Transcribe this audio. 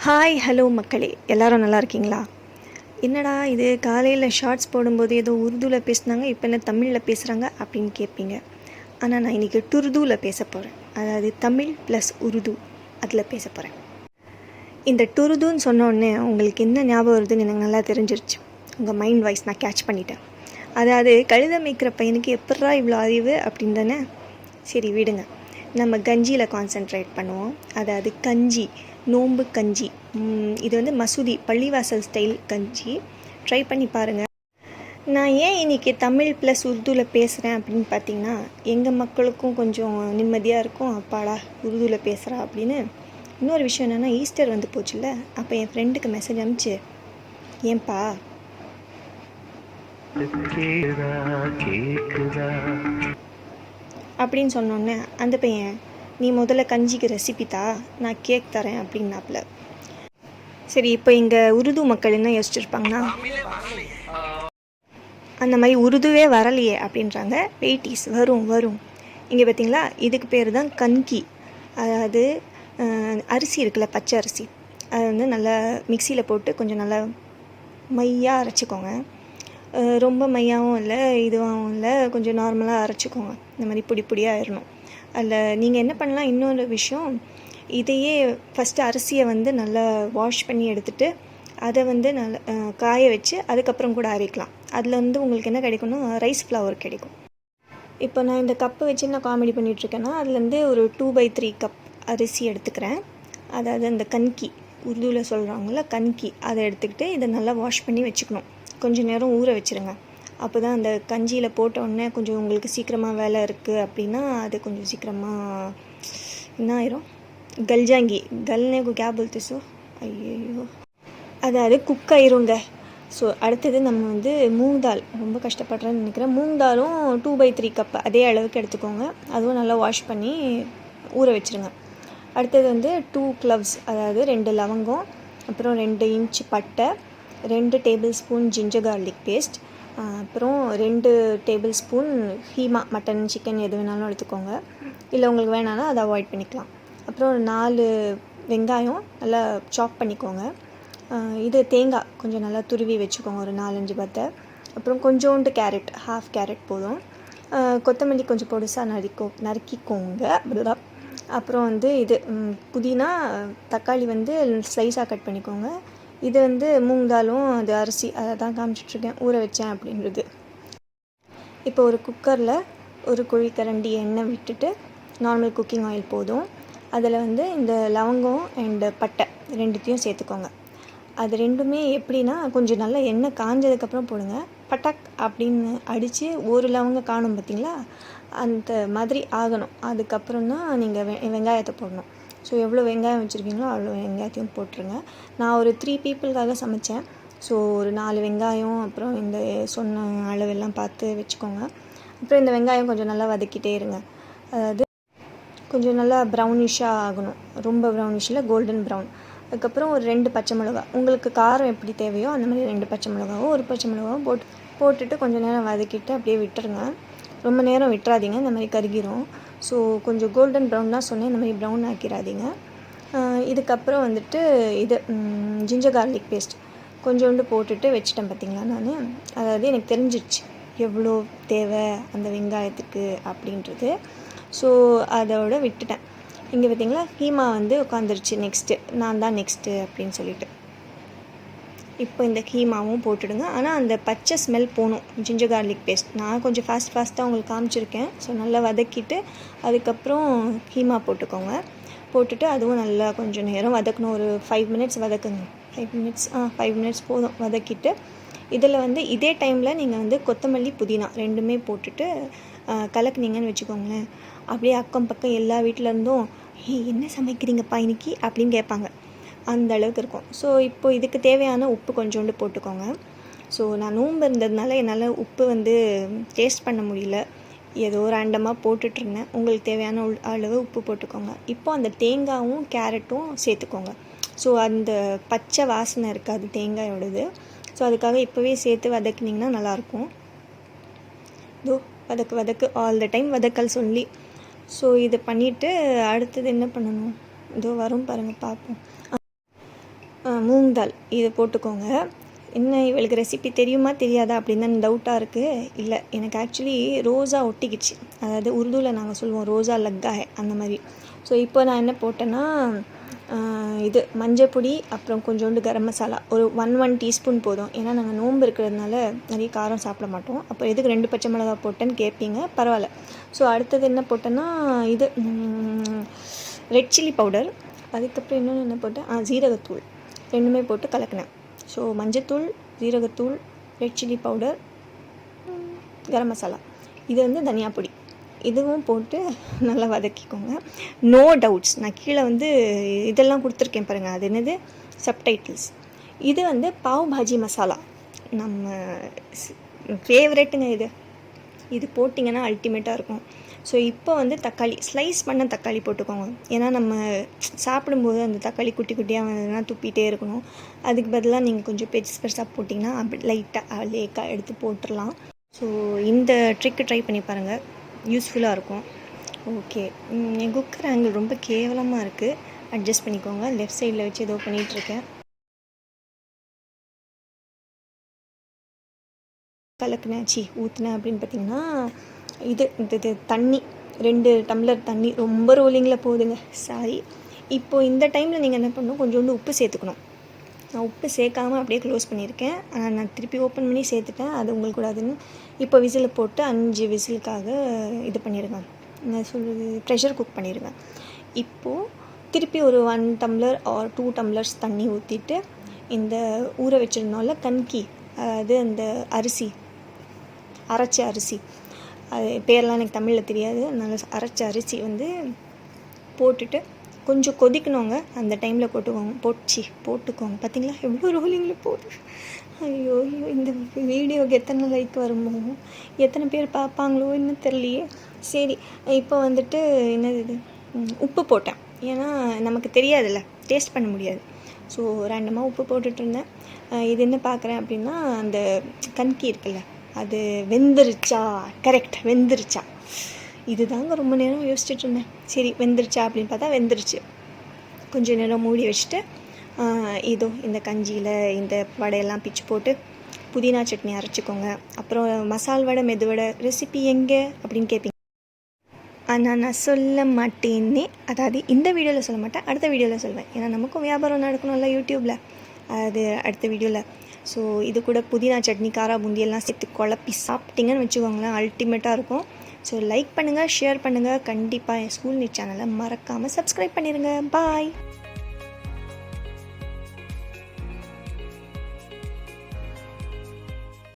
Hi hello மக்களே, எல்லோரும் நல்லா இருக்கீங்களா? என்னடா இது காலையில் ஷார்ட்ஸ் போடும்போது ஏதோ உருதுவில் பேசுனாங்க, இப்போ என்ன தமிழில் பேசுகிறாங்க அப்படின்னு கேட்பீங்க. ஆனால் நான் இன்றைக்கி டுர்துவில் பேச போகிறேன். அதாவது தமிழ் ப்ளஸ் உருது, அதில் பேச போகிறேன். இந்த டுர்துன்னு சொன்னோடனே உங்களுக்கு என்ன ஞாபகம் வருதுன்னு எனக்கு நல்லா தெரிஞ்சிருச்சு. உங்கள் மைண்ட் வாய்ஸ் நான் கேட்ச் பண்ணிட்டேன். அதாவது கழுதை மேய்க்கிற பையனுக்கு எப்பட்றா இவ்வளோ அறிவு அப்படின்னு தானே. சரி விடுங்க, நம்ம கஞ்சியில் கான்சென்ட்ரேட் பண்ணுவோம். அதாவது கஞ்சி, நோம்பு கஞ்சி. இது வந்து மசூதி பள்ளிவாசல் ஸ்டைல் கஞ்சி. ட்ரை பண்ணி பாருங்கள். நான் ஏன் இன்றைக்கி தமிழ் ப்ளஸ் உருதுவில் பேசுகிறேன் அப்படின்னு பார்த்தீங்கன்னா, எங்கள் மக்களுக்கும் கொஞ்சம் நிம்மதியாக இருக்கும். அப்பாடா உருதுவில் பேசுகிறா அப்படின்னு. இன்னொரு விஷயம் என்னென்னா, ஈஸ்டர் வந்து போச்சுல்ல, அப்போ என் ஃப்ரெண்டுக்கு மெசேஜ் அனுப்பிச்சு, ஏன்பா அப்படின்னு சொன்னோன்னே அந்த பையன், நீ முதல்ல கஞ்சிக்கு ரெசிபி தா, நான் கேக் தரேன் அப்படின்னாப்புல. சரி, இப்போ இங்கே உருது மக்கள் என்ன யோசிச்சிருப்பாங்கன்னா, அந்த மாதிரி உருதுவே வரலையே அப்படின்றாங்க. வெயிட்டிஸ் வரும் வரும். இங்கே பார்த்தீங்களா, இதுக்கு பேர் தான் கன்கி. அதாவது அரிசி இருக்குல்ல, பச்சை அரிசி, அதை வந்து நல்லா மிக்சியில் போட்டு கொஞ்சம் நல்லா மையாக அரைச்சிக்கோங்க. ரொம்ப மையாகவும் இல்லை, இதுவாகவும் இல்லை, கொஞ்சம் நார்மலாக அரைச்சிக்கோங்க. இந்த மாதிரி பொடி பொடியாக ஆயிடணும். அதில் நீங்கள் என்ன பண்ணலாம், இன்னொரு விஷயம், இதையே ஃபஸ்ட்டு அரிசியை வந்து நல்லா வாஷ் பண்ணி எடுத்துகிட்டு அதை வந்து நல்லா காய வச்சு அதுக்கப்புறம் கூட அரைக்கலாம். அதில் வந்து உங்களுக்கு என்ன கிடைக்கும்னா ரைஸ் ஃப்ளவர் கிடைக்கும். இப்போ நான் இந்த கப்பை வச்சு நான் காமெடி பண்ணிகிட்ருக்கேன்னா, அதுலேருந்து ஒரு 2/3 கப் அரிசி எடுத்துக்கிறேன். அதாவது அந்த கன்கி, உருதுவில் சொல்கிறாங்கள கன்கி, அதை எடுத்துக்கிட்டு இதை நல்லா வாஷ் பண்ணி வச்சுக்கணும். கொஞ்சம் நேரம் ஊற வச்சுருங்க. அப்போ தான் அந்த கஞ்சியில் போட்ட உடனே கொஞ்சம் உங்களுக்கு சீக்கிரமாக வேலை இருக்குது அப்படின்னா அது கொஞ்சம் சீக்கிரமாக என்ன ஆயிரும், கல்ஜாங்கி கல்னே கேப் போல்த்திசோ, ஐயோ, அதாவது குக் ஆயிருங்க. ஸோ அடுத்தது நம்ம வந்து மூங் தால், ரொம்ப கஷ்டப்படுறேன்னு நினைக்கிறேன். மூங் தாலும் 2/3 கப் அதே அளவுக்கு எடுத்துக்கோங்க. அதுவும் நல்லா வாஷ் பண்ணி ஊற வச்சுருங்க. அடுத்தது வந்து 2 க்ளவ்ஸ், அதாவது 2 லவங்கம், அப்புறம் 2 இன்ச் பட்டை, 2 tablespoon ginger garlic paste, அப்புறம் 2 டேபிள் ஸ்பூன் ஹீமா, மட்டன் சிக்கன் எது வேணாலும் எடுத்துக்கோங்க. இல்லை உங்களுக்கு வேணாலும் அதை அவாய்ட் பண்ணிக்கலாம். அப்புறம் 4 வெங்காயம் நல்லா சாப் பண்ணிக்கோங்க. இது தேங்காய் கொஞ்சம் நல்லா துருவி வச்சுக்கோங்க, ஒரு 4-5 பத்தை. அப்புறம் கொஞ்சோண்டு கேரட், ஹாஃப் கேரட் போதும். கொத்தமல்லி கொஞ்சம் பொடிசாக நறுக்கிக்கோங்க. அப்புறம் வந்து இது புதினா, தக்காளி வந்து ஸ்லைஸாக கட் பண்ணிக்கோங்க. இது வந்து மூங் தாலும் அது அரிசி, அதை தான் காமிச்சிட்ருக்கேன் ஊற வச்சேன் அப்படின்றது. இப்போ ஒரு குக்கரில் ஒரு குழிக்கரண்டி எண்ணெய் விட்டுட்டு, நார்மல் குக்கிங் ஆயில் போதும். அதில் வந்து இந்த லவங்கம் அண்டு பட்டை ரெண்டுத்தையும் சேர்த்துக்கோங்க. அது ரெண்டுமே எப்படின்னா, கொஞ்சம் நல்லா எண்ணெய் காஞ்சதுக்கப்புறம் போடுங்க. பட்டாக் அப்படின்னு அடித்து ஒரு லவங்கம் காணும் பார்த்திங்களா, அந்த மாதிரி ஆகணும். அதுக்கப்புறம் தான் நீங்கள் வெங்காயத்தை போடணும். ஸோ எவ்வளோ வெங்காயம் வச்சுருக்கீங்களோ அவ்வளோ வெங்காயத்தையும் போட்டுருங்க. நான் ஒரு 3 பீப்புளுக்காக சமைச்சேன். ஸோ ஒரு 4 வெங்காயம், அப்புறம் இந்த சொன்ன அளவெல்லாம் பார்த்து வச்சுக்கோங்க. அப்புறம் இந்த வெங்காயம் கொஞ்சம் நல்லா வதக்கிட்டே இருங்க. அதாவது கொஞ்சம் நல்லா ப்ரௌனிஷாக ஆகணும். ரொம்ப ப்ரௌனிஷில் கோல்டன் ப்ரௌன். அதுக்கப்புறம் ஒரு 2 பச்சை மிளகா, உங்களுக்கு காரம் எப்படி தேவையோ அந்த மாதிரி 2 பச்சை மிளகாவோ 1 பச்சை மிளகாவும் போட்டுட்டு கொஞ்சம் நேரம் வதக்கிட்டு அப்படியே விட்டுருங்க. ரொம்ப நேரம் விட்டுறாதீங்க, இந்த மாதிரி கருகிரும். ஸோ கொஞ்சம் கோல்டன் ப்ரௌன் தான் சொன்னேன், இந்த மாதிரி ப்ரௌன் ஆக்கிடாதீங்க. இதுக்கப்புறம் வந்துட்டு இது ஜிஞ்சர் கார்லிக் பேஸ்ட் கொஞ்சோண்டு போட்டுட்டு வச்சுட்டேன் பார்த்திங்களா நான். அதாவது எனக்கு தெரிஞ்சிடுச்சு எவ்வளோ தேவை அந்த வெங்காயத்துக்கு அப்படின்றது. ஸோ அதோட விட்டுட்டேன். இங்கே பார்த்திங்களா, கீமா வந்து உட்காந்துருச்சு. நான் தான் நெக்ஸ்ட்டு அப்படின்னு சொல்லிட்டு இப்போ இந்த கீமாவும் போட்டுடுங்க. ஆனால் அந்த பச்சை ஸ்மெல் போகணும், ஜிஞ்சர் கார்லிக் பேஸ்ட். நான் கொஞ்சம் ஃபாஸ்ட்டாக உங்களுக்கு காமிச்சிருக்கேன். ஸோ நல்லா வதக்கிட்டு அதுக்கப்புறம் கீமா போட்டுக்கோங்க. போட்டுட்டு அதுவும் நல்லா கொஞ்சம் நேரம் வதக்கணும். ஒரு 5 மினிட்ஸ் வதக்குங்க. 5 மினிட்ஸ் போதும் வதக்கிட்டு, இதில் வந்து இதே டைமில் நீங்கள் வந்து கொத்தமல்லி புதினா ரெண்டுமே போட்டுட்டு கலக்குனீங்கன்னு வச்சுக்கோங்களேன், அப்படியே அக்கம் பக்கம் எல்லா வீட்டிலேருந்தும் என்ன சமைக்கிறீங்கப்பா இன்னைக்கு அப்படின்னு கேட்பாங்க. அந்த அளவுக்கு இருக்கும். ஸோ இப்போது இதுக்கு தேவையான உப்பு கொஞ்சோண்டு போட்டுக்கோங்க. ஸோ நான் நோன்பு இருந்ததுனால என்னால் உப்பு வந்து டேஸ்ட் பண்ண முடியல, ஏதோ ரேண்டமாக போட்டுட்ருந்தேன். உங்களுக்கு தேவையான அளவு உப்பு போட்டுக்கோங்க. இப்போது அந்த தேங்காயும் கேரட்டும் சேர்த்துக்கோங்க. ஸோ அந்த பச்சை வாசனை இருக்காது தேங்காயோடது. ஸோ அதுக்காக இப்போவே சேர்த்து வதக்குனிங்கன்னா நல்லாயிருக்கும். இதோ வதக்கு ஆல் த டைம் வதக்கல் சொல்லி. ஸோ இதை பண்ணிவிட்டு அடுத்தது என்ன பண்ணணும், இதோ வரும் பாருங்கள் பார்ப்போம். மூங் தால் இது போட்டுக்கோங்க. என்ன இவளுக்கு ரெசிபி தெரியுமா தெரியாதா அப்படின்னு தான் டவுட்டாக இருக்குது. இல்லை, எனக்கு ஆக்சுவலி ரோஸா ஒட்டிக்கிச்சு. அதாவது உருதுவில் நாங்கள் சொல்லுவோம் ரோஸா லக்கா அந்த மாதிரி. ஸோ இப்போ நான் என்ன போட்டேன்னா இது மஞ்சப்பொடி, அப்புறம் கொஞ்சோண்டு கரம் மசாலா, ஒரு 1 டீஸ்பூன் போதும். ஏன்னா நாங்கள் நோன்பு இருக்கிறதுனால நிறைய காரம் சாப்பிட மாட்டோம். அப்போ எதுக்கு 2 பச்சை மிளகா போட்டேன்னு கேட்பீங்க, பரவாயில்ல. ஸோ அடுத்தது என்ன போட்டேன்னா இது ரெட் சில்லி பவுடர், அதுக்கப்புறம் இன்னொன்று என்ன போட்டேன், ஜீரகத்தூள், ரெண்டுமே போட்டு கலக்கினேன். ஸோ மஞ்சத்தூள், ஜீரகத்தூள், red chilli powder, garam masala, இது வந்து தனியா பொடி, இதுவும் போட்டு நல்லா வதக்கிக்கோங்க. நோ டவுட்ஸ், நான் கீழே வந்து இதெல்லாம் கொடுத்துருக்கேன் பாருங்கள், அது என்னது சப்டைட்டில்ஸ். இது வந்து பாவ் பாஜி மசாலா, நம்ம ஃபேவரெட்டுங்க. இது போட்டிங்கன்னா அல்டிமேட்டாக இருக்கும். ஸோ இப்போ வந்து தக்காளி, ஸ்லைஸ் பண்ண தக்காளி போட்டுக்கோங்க. ஏன்னா நம்ம சாப்பிடும்போது அந்த தக்காளி குட்டி குட்டியாக வந்ததுன்னா துப்பிகிட்டே இருக்கணும். அதுக்கு பதிலாக நீங்கள் கொஞ்சம் பெருசாக போட்டிங்கன்னா அப்படி லைட்டாக லேக்காக எடுத்து போட்டுடலாம். ஸோ இந்த ட்ரிக்கு ட்ரை பண்ணி பாருங்கள், யூஸ்ஃபுல்லாக இருக்கும். ஓகே, என் குக்கர் ஆங்கிள் ரொம்ப கேவலமாக இருக்குது, அட்ஜஸ்ட் பண்ணிக்கோங்க. லெஃப்ட் சைடில் வச்சு ஏதோ பண்ணிகிட்ருக்கேன். கலக்குனாச்சு ஊற்றுனேன் அப்படின்னு பார்த்தீங்கன்னா இது தண்ணி, 2 டம்ளர் தண்ணி, ரொம்ப ரோலிங்கில் போகுதுங்க, சாரி. இப்போது இந்த டைமில் நீங்கள் என்ன பண்ணணும், கொஞ்சோண்டு உப்பு சேர்த்துக்கணும். நான் உப்பு சேர்க்காமல் அப்படியே க்ளோஸ் பண்ணியிருக்கேன். ஆனால் நான் திருப்பி ஓப்பன் பண்ணி சேர்த்துட்டேன், அது உங்களுக்கு கூடாதுன்னு. இப்போ விசில் போட்டு 5 விசிலுக்காக இது பண்ணிடுங்க, என்ன சொல்கிறது, ப்ரெஷர் குக் பண்ணிடுங்க. இப்போது திருப்பி ஒரு 1 டம்ளர் ஆர் 2 டம்ளர்ஸ் தண்ணி ஊற்றிட்டு இந்த ஊற வச்சுருந்தோம்ல கன்கி, அதாவது அந்த அரிசி, அரைச்ச அரிசி, அது பேரெலாம் எனக்கு தமிழில் தெரியாது, அதனால் அரைச்ச அரிசி வந்து போட்டுட்டு கொஞ்சம் கொதிக்கணுங்க. அந்த டைமில் போட்டுக்கோங்க. பார்த்தீங்களா எவ்வளோ ரோலிங்கில் போகுது. ஐயோ, இந்த வீடியோக்கு எத்தனை லைக் வருமோ, எத்தனை பேர் பார்ப்பாங்களோ இன்னும் தெரியலையே. சரி, இப்போ வந்துட்டு என்னது இது, உப்பு போட்டேன். ஏன்னா நமக்கு தெரியாதுல்ல, டேஸ்ட் பண்ண முடியாது. ஸோ ரேண்டமாக உப்பு போட்டுட்ருந்தேன். இது என்ன பார்க்குறேன் அப்படின்னா, அந்த கன்கி இருக்குல்ல, அது வெந்துருச்சா, கரெக்ட் வெந்துருச்சா, இது தாங்க ரொம்ப நேரம் யோசிச்சுட்டு இருந்தேன். சரி வெந்துருச்சா அப்படின்னு பார்த்தா வெந்துருச்சு. கொஞ்சம் நேரம் மூடி வச்சுட்டு இதோ இந்த கஞ்சியில் இந்த வடையெல்லாம் பிச்சு போட்டு புதினா சட்னி அரைச்சிக்கோங்க. அப்புறம் மசால் வடை, மெது வடை ரெசிபி எங்கே அப்படின்னு கேட்பீங்க. ஆனால் நான் சொல்ல மாட்டேன்னே, அதாவது இந்த வீடியோவில் சொல்ல மாட்டேன், அடுத்த வீடியோவில் சொல்வேன். ஏன்னா நமக்கும் வியாபாரம் நடக்கணும்ல யூடியூப்பில், அது அடுத்த வீடியோவில். ஸோ இது கூட புதினா சட்னி, காரா பூந்தியெல்லாம் சேர்த்து குழப்பி சாப்பிட்டிங்கன்னு வச்சுக்கோங்களேன், அல்டிமேட்டாக இருக்கும். ஸோ லைக் பண்ணுங்கள், ஷேர் பண்ணுங்கள், கண்டிப்பாக என் ஸ்கூல்னிட் சேனலை மறக்காமல் சப்ஸ்கிரைப் பண்ணிடுங்க. பாய்.